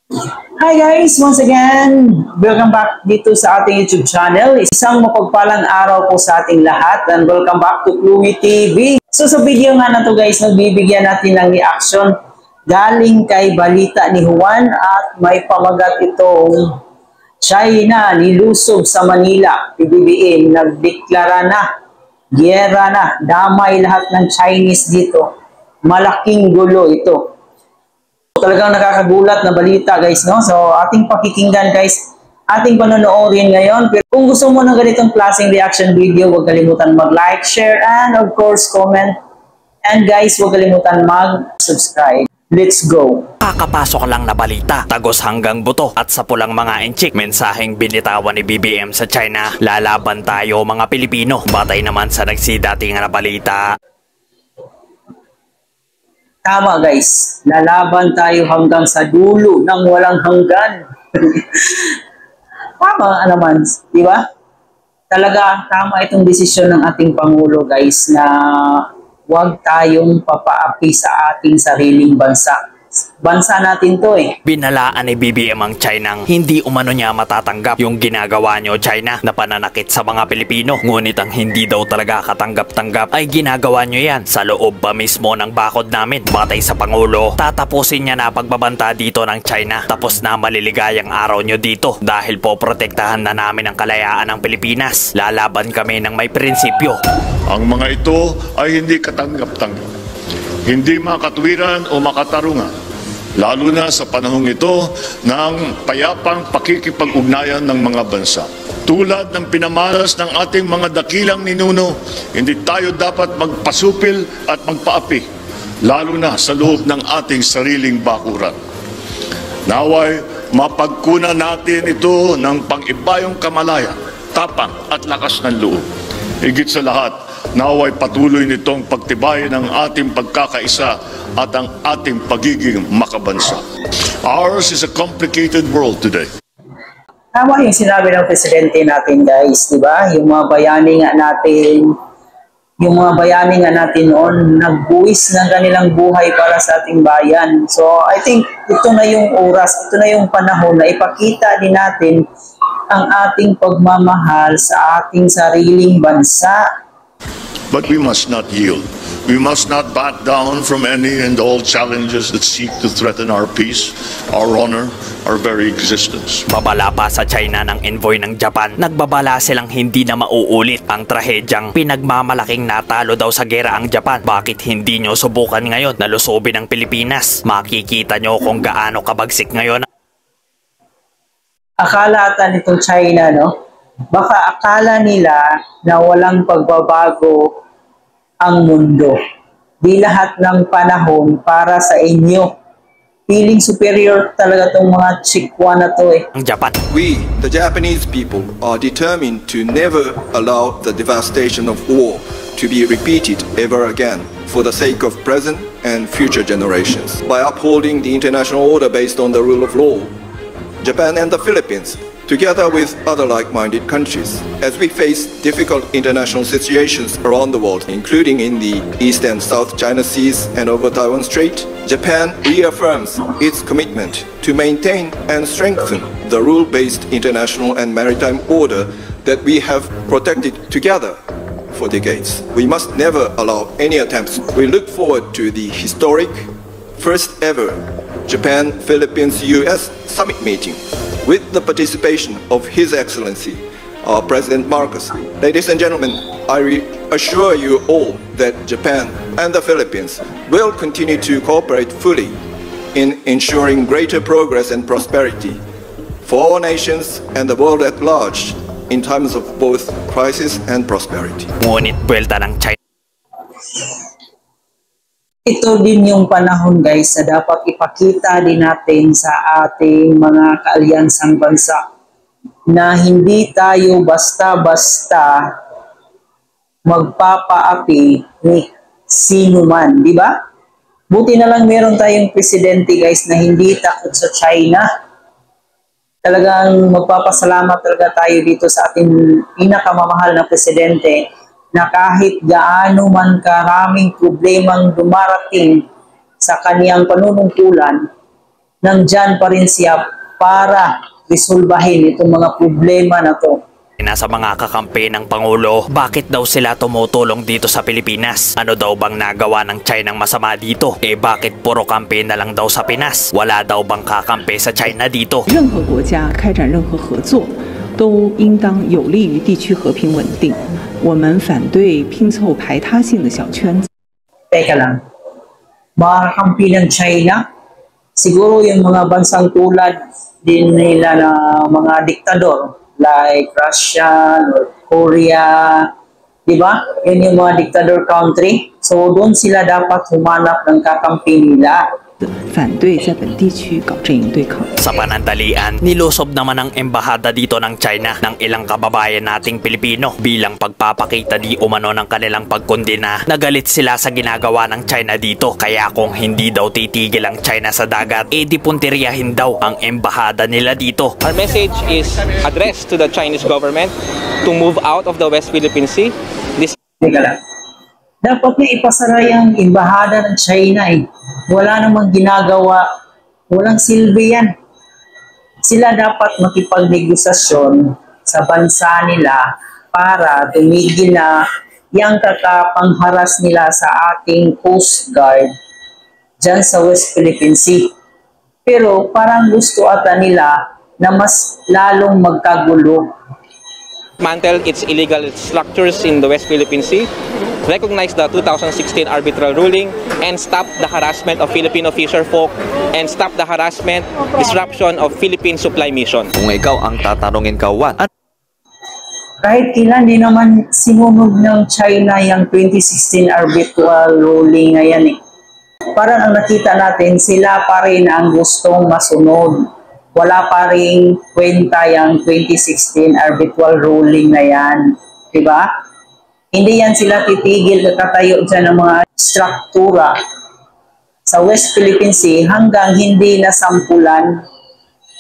Hi guys! Once again, welcome back dito sa ating YouTube channel. Isang mapagpalang araw po sa ating lahat and welcome back to Chloe TV. So sa video nga na to guys, nagbibigyan natin ng reaction galing kay balita ni Juan at may pamagat itong China nilusob sa Manila. PBBM nagdeklara na, giyera na, damay lahat ng Chinese dito. Malaking gulo ito. Talagang nakakagulat na balita guys, no? So ating pakikinggan guys, ating panonoorin ngayon. Pero kung gusto mo ng ganitong klaseng reaction video, huwag kalimutan mag-like, share, and of course comment. And guys, huwag kalimutan mag-subscribe. Let's go! Kakapasok lang na balita, tagos hanggang buto at sa pulang mga enchik. Mensaheng binitawan ni BBM sa China, lalaban tayo mga Pilipino. Batay naman sa nagsidating na balita. Tama guys, lalaban tayo hanggang sa dulo ng walang hanggan. Tama naman, di ba? Talaga tama itong desisyon ng ating Pangulo guys na huwag tayong papaapi sa ating sariling bansa. Bansa natin to eh. Binalaan ni BBM ang China hindi umano niya matatanggap yung ginagawa nyo China na pananakit sa mga Pilipino. Ngunit ang hindi daw talaga katanggap-tanggap ay ginagawa nyo yan sa loob pa mismo ng bakod namin. Batay sa Pangulo, tatapusin niya na pagbabanta dito ng China. Tapos na maliligayang araw nyo dito dahil po protektahan na namin ang kalayaan ng Pilipinas. Lalaban kami ng may prinsipyo. Ang mga ito ay hindi katanggap-tanggap, hindi makatwiran o makatarungan. Lalo na sa panahong ito ng payapang pakikipag-ugnayan ng mga bansa. Tulad ng pinamalas ng ating mga dakilang ninuno, hindi tayo dapat magpasupil at magpaapi, lalo na sa loob ng ating sariling bakuran. Naway, mapagkunan natin ito ng pang-ibayong kamalayan, tapang at lakas ng loob. Higit sa lahat, naway patuloy nitong pagtibayin ng ating pagkakaisa at ang ating pagiging makabansa. Ours is a complicated world today. Tama yung sinabi ng presidente natin guys, di ba? Yung mga bayani nga natin noon, nagbuwis ng kanilang buhay para sa ating bayan. So I think ito na yung oras, ito na yung panahon na ipakita din natin ang ating pagmamahal sa ating sariling bansa. But we must not yield. We must not back down from any and all challenges that seek to threaten our peace, our honor, our very existence. Babala pa sa China ng envoy ng Japan. Nagbabala silang hindi na mauulit ang trahedyang pinagmamalaking natalo daw sa gera ang Japan. Bakit hindi nyo subukan ngayon na lusubin ang Pilipinas? Makikita nyo kung gaano kabagsik ngayon. Akala ata nitong China, no? Baka akala nila na walang pagbabago ang mundo. Di lahat ng panahon para sa inyo. Feeling superior talaga tong mga chikwa na to eh. Ang Japan. We, the Japanese people, are determined to never allow the devastation of war to be repeated ever again for the sake of present and future generations. By upholding the international order based on the rule of law, Japan and the Philippines, together with other like-minded countries, as we face difficult international situations around the world, including in the East and South China Seas and over Taiwan Strait, Japan reaffirms its commitment to maintain and strengthen the rule-based international and maritime order that we have protected together for decades. We must never allow any attempts. We look forward to the historic first ever Japan-Philippines-US summit meeting with the participation of His Excellency, President Marcos. Ladies and gentlemen, I assure you all that Japan and the Philippines will continue to cooperate fully in ensuring greater progress and prosperity for all nations and the world at large in times of both crisis and prosperity. Ngunit buwelta ng China. Ito din yung panahon guys na dapat ipakita din natin sa ating mga kaalyansang bansa na hindi tayo basta-basta magpapaapi ni sino man, di ba? Buti na lang meron tayong presidente guys na hindi takot sa China. Talagang magpapasalamat talaga tayo dito sa ating pinakamamahal na presidente na kahit gaano man karaming problemang dumarating sa kaniyang panunungkulan, nandyan pa rin siya para resolbahin itong mga problema na to. Nasa mga kakampi ng Pangulo, bakit daw sila tumutulong dito sa Pilipinas? Ano daw bang nagawa ng China ng masama dito? Bakit puro kampi na lang daw sa Pinas? Wala daw bang kakampi sa China dito? 任何国家开展任何合作，都应当有利于地区和平稳定。我们反对拼凑排他性的小圈子。 Teka lang, mga kampi ng China? Siguro yung mga bansang tulad din nila na mga diktador like Russia or Korea, di ba? Yun yung mga dictator country. So doon sila dapat humanap ng kakampi nila. 反对在本地区搞阵营对抗。 Sa panandalian, nilusob naman ang embahada dito ng China ng ilang kababayan nating Pilipino bilang pagpapakita di umano ng kanilang pagkondena. Nagalit sila sa ginagawa ng China dito, kaya kung hindi daw titigil ang China sa dagat, di punteriyahin daw ang embahada nila dito. Our message is addressed to the Chinese government to move out of the West Philippine Sea. Teka lang. Dapat na ipasara yung embahada ng China eh. Wala namang ginagawa. Walang silbi yan. Sila dapat makipagnegosasyon sa bansa nila para tumigil na yung kakapangharas nila sa ating Coast Guard dyan sa West Philippine Sea. Pero parang gusto ata nila na mas lalong magkagulo. Dismantle its illegal structures in the West Philippine Sea, recognize the 2016 arbitral ruling, and stop the harassment of Filipino fisherfolk, and stop the harassment, disruption of Philippine supply mission. Kung ikaw ang tatanungin, Kawan, Kahit kailan di naman sinunog ng China yung 2016 arbitral ruling na yan eh. Parang ang nakita natin, sila pa rin ang gustong masunod. Wala pa rin kwenta yung 2016 arbitral ruling na yan. Diba? Hindi yan sila titigil kakatayo dyan ng mga struktura sa West Philippine Sea hanggang hindi nasampulan.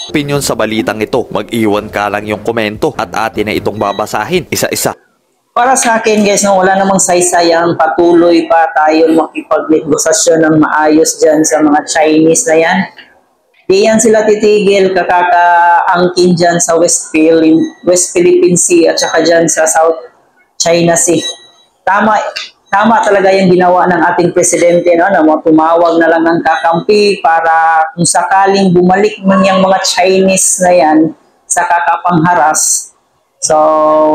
opinyon sa balitang ito, mag-iwan ka lang yung komento at atin na itong babasahin isa-isa. Para sa akin guys, no, wala namang saysayang patuloy pa tayo makipagnegosasyon ng maayos dyan sa mga Chinese na yan. Di yan sila titigil kakakaangkin dyan sa West Philippine Sea at saka dyan sa South China Sea. Tama talaga yung ginawa ng ating presidente, no, na tumawag na lang ng kakampi para kung sakaling bumalik man yung mga Chinese na yan sa kakapangharas. So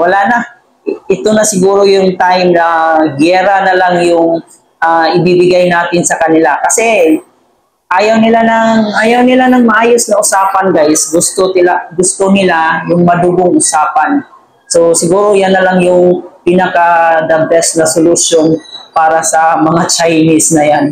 wala na. Ito na siguro yung time na giyera na lang yung ibibigay natin sa kanila. Kasi ayaw nila ng maayos na usapan, guys. Gusto nila yung madugong usapan. So siguro yan na lang yung pinaka the best na solution para sa mga Chinese na yan.